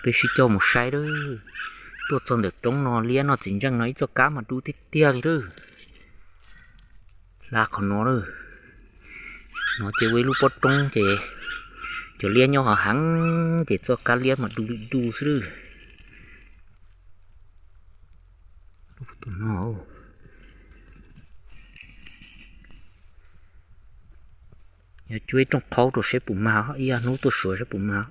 bé xí cho một sai đó tôi chọn được trong nó lia nó chính rằng nói cho cá mà đu tít tia đi đó là còn nó đó nó chơi với lúc bắt trong chơi cho lia nhau họ hắn để cho cá lia mà đu đu xứ tụi nó nhà chuối trong khâu rồi sẽ bụng máu ý nó tôi sửa sẽ bụng máu